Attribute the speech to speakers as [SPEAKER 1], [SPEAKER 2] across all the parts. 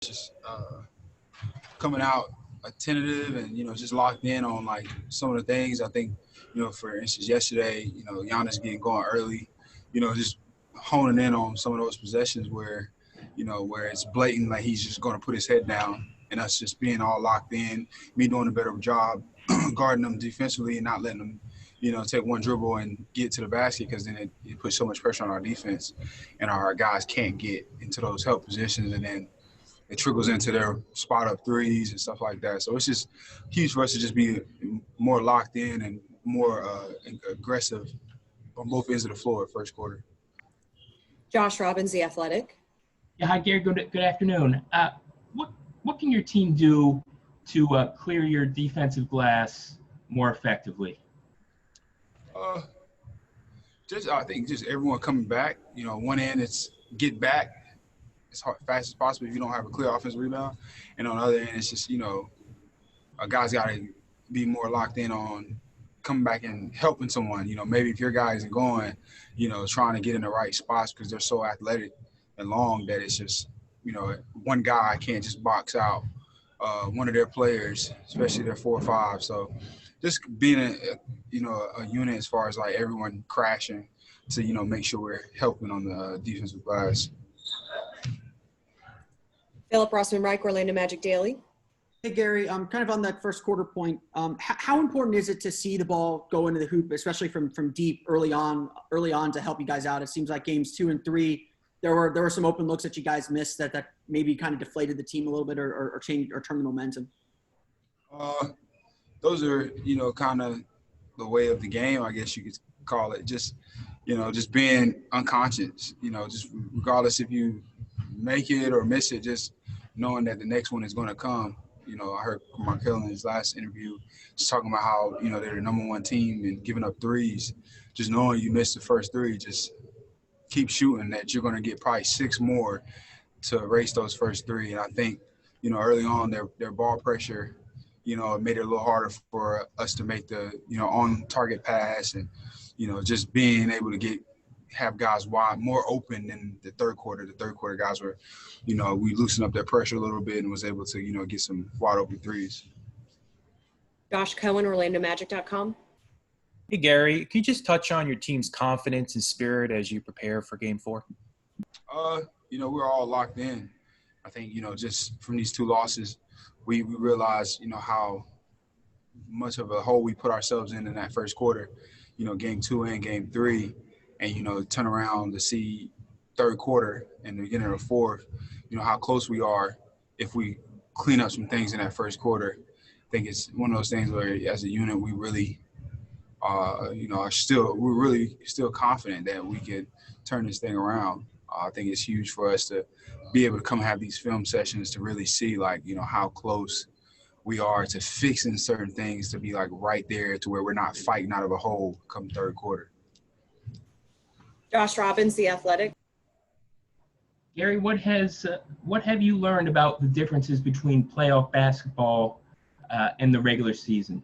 [SPEAKER 1] just coming out attentive and, just locked in on, like, some of the things. I think, for instance, yesterday, Giannis getting going early, just honing in on some of those possessions where it's blatant, like he's just going to put his head down, and us just being all locked in, me doing a better job guarding them defensively and not letting them, take one dribble and get to the basket, because then it puts so much pressure on our defense, and our guys can't get into those help positions, and then it trickles into their spot up threes and stuff like that. So it's just huge for us to just be more locked in and more aggressive on both ends of the floor first quarter.
[SPEAKER 2] Josh Robbins, The Athletic.
[SPEAKER 3] Yeah, hi, Gary. Good afternoon. What can your team do to clear your defensive glass more effectively?
[SPEAKER 1] I think just everyone coming back. One end it's get back as fast as possible if you don't have a clear offensive rebound, and on the other end it's just a guy's got to be more locked in on coming back and helping someone. Maybe if your guy isn't going, trying to get in the right spots because they're so athletic and long that it's just one guy can't just box out one of their players, especially their 4 or 5. So just being a unit as far as like everyone crashing to make sure we're helping on the defensive glass.
[SPEAKER 2] Philip Rossman-Reich, Orlando Magic Daily.
[SPEAKER 4] Hey, Gary, kind of on that first quarter point, how important is it to see the ball go into the hoop, especially from deep early on to help you guys out? It seems like games 2 and 3, there were some open looks that you guys missed that maybe kind of deflated the team a little bit or changed or turned the momentum.
[SPEAKER 1] Those are, kind of the way of the game, I guess you could call it. Just being unconscious, just regardless if you make it or miss it, just knowing that the next one is going to come. I heard Markel in his last interview just talking about how, they're the number 1 team and giving up threes. Just knowing you missed the first 3, just keep shooting, that you're going to get probably 6 more to erase those first 3. And I think, early on their ball pressure, it made it a little harder for us to make the, on-target pass and, just being able to have guys wide, more open than the third quarter. The third quarter guys were, we loosened up their pressure a little bit and was able to, get some wide open threes.
[SPEAKER 2] Josh Cohen, OrlandoMagic.com.
[SPEAKER 5] Hey, Gary, can you just touch on your team's confidence and spirit as you prepare for Game 4?
[SPEAKER 1] We're all locked in. I think, just from these 2 losses, we realized, how much of a hole we put ourselves in that first quarter, Game 2 and Game 3. And, turn around to see third quarter and the beginning of the fourth, how close we are if we clean up some things in that first quarter. I think it's one of those things where as a unit we really, we're really still confident that we could turn this thing around. I think it's huge for us to be able to come have these film sessions to really see, like, how close we are to fixing certain things, to be, like, right there to where we're not fighting out of a hole come third quarter.
[SPEAKER 2] Josh Robbins, The Athletic.
[SPEAKER 3] Gary, what have you learned about the differences between playoff basketball and the regular season?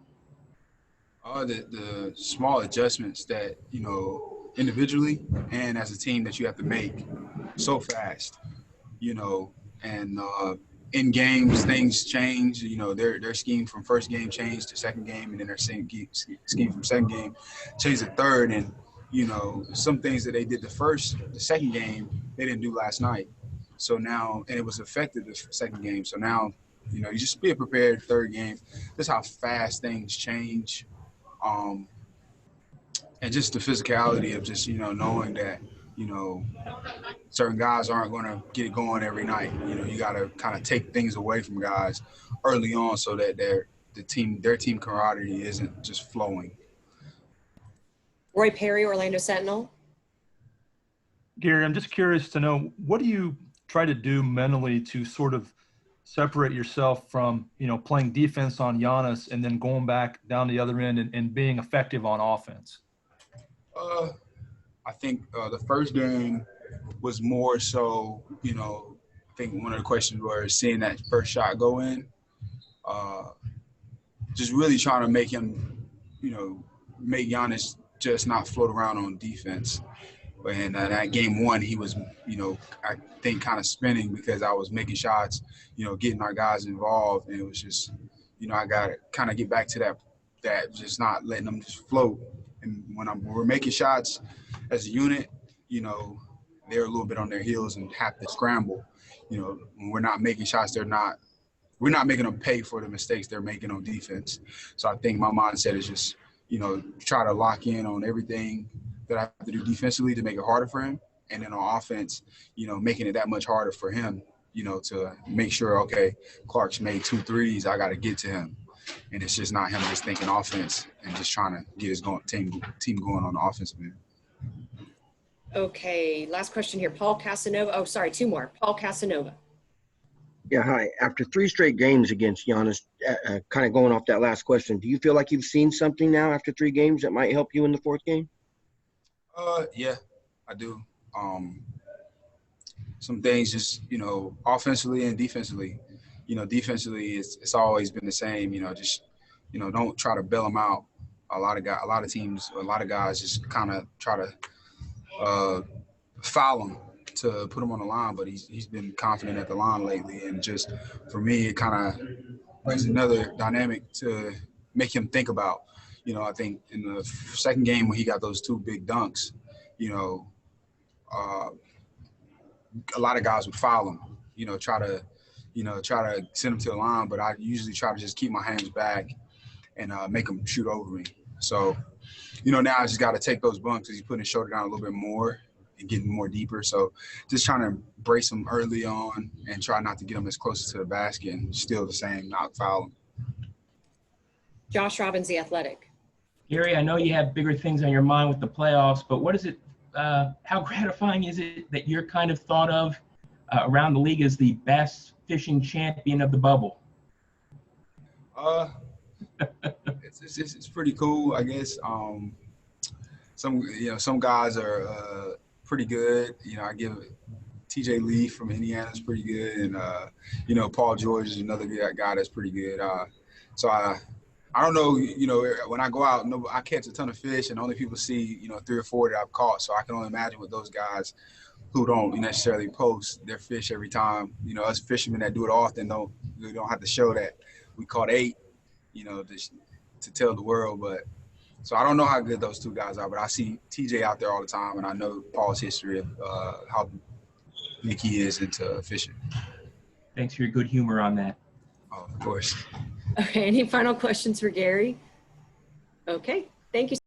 [SPEAKER 1] The small adjustments that, individually and as a team that you have to make so fast, and in games things change. Their scheme from first game changed to second game, and then their scheme from second game changed to third. And some things that they did the second game, they didn't do last night. So now, and it was effective the second game. So now, you just be prepared third game. That's how fast things change. And just the physicality of just, knowing that, certain guys aren't going to get it going every night. You got to kind of take things away from guys early on so that their team camaraderie isn't just flowing.
[SPEAKER 2] Roy Perry, Orlando Sentinel.
[SPEAKER 6] Gary, I'm just curious to know, what do you try to do mentally to sort of separate yourself from, playing defense on Giannis and then going back down the other end and being effective on offense?
[SPEAKER 1] I think the first game was more so, I think one of the questions was seeing that first shot go in. Just really trying to make him, make Giannis just not float around on defense. And that game one, he was, I think kind of spinning because I was making shots, getting our guys involved. And it was just, I got to kind of get back to that just not letting them just float. And when we're making shots as a unit, they're a little bit on their heels and have to scramble. When we're not making shots, we're not making them pay for the mistakes they're making on defense. So I think my mindset is just, try to lock in on everything that I have to do defensively to make it harder for him. And then on offense, making it that much harder for him, to make sure, okay, Clark's made 2 threes, I got to get to him. And it's just not him just thinking offense and just trying to get his team going on the offensive end.
[SPEAKER 2] Okay, last question here. Paul Casanova. Oh, sorry, 2 more. Paul Casanova.
[SPEAKER 7] Yeah, hi. After 3 straight games against Giannis, kind of going off that last question, do you feel like you've seen something now after 3 games that might help you in the 4th game?
[SPEAKER 1] Yeah, I do. Some things just, offensively and defensively. Defensively, it's always been the same. Just, don't try to bail them out. A lot of guys just kind of try to foul him to put him on the line, but he's been confident at the line lately. And just for me, it kind of brings another dynamic to make him think about. I think in the second game when he got those 2 big dunks, a lot of guys would foul him, try to send him to the line, but I usually try to just keep my hands back and make him shoot over me. So, now I just got to take those bumps because he's putting his shoulder down a little bit more and getting more deeper. So just trying to brace him early on and try not to get him as close to the basket and still the same, not foul him.
[SPEAKER 2] Josh Robbins, The Athletic.
[SPEAKER 3] Gary, I know you have bigger things on your mind with the playoffs, but what is it? How gratifying is it that you're kind of thought of around the league as the best fishing champion of the bubble?
[SPEAKER 1] It's pretty cool, I guess. Some guys are pretty good. I give TJ Lee from Indiana is pretty good, and Paul George is another guy that's pretty good. So I don't know, when I go out, I catch a ton of fish, and only people see, 3 or 4 that I've caught. So I can only imagine with those guys who don't necessarily post their fish every time. Us fishermen that do it often we don't have to show that we caught 8, to tell the world. But so I don't know how good those 2 guys are, but I see TJ out there all the time, and I know Paul's history of how big he is into fishing.
[SPEAKER 3] Thanks for your good humor on that.
[SPEAKER 1] Oh, of course.
[SPEAKER 2] Okay, any final questions for Gary? Okay, thank you.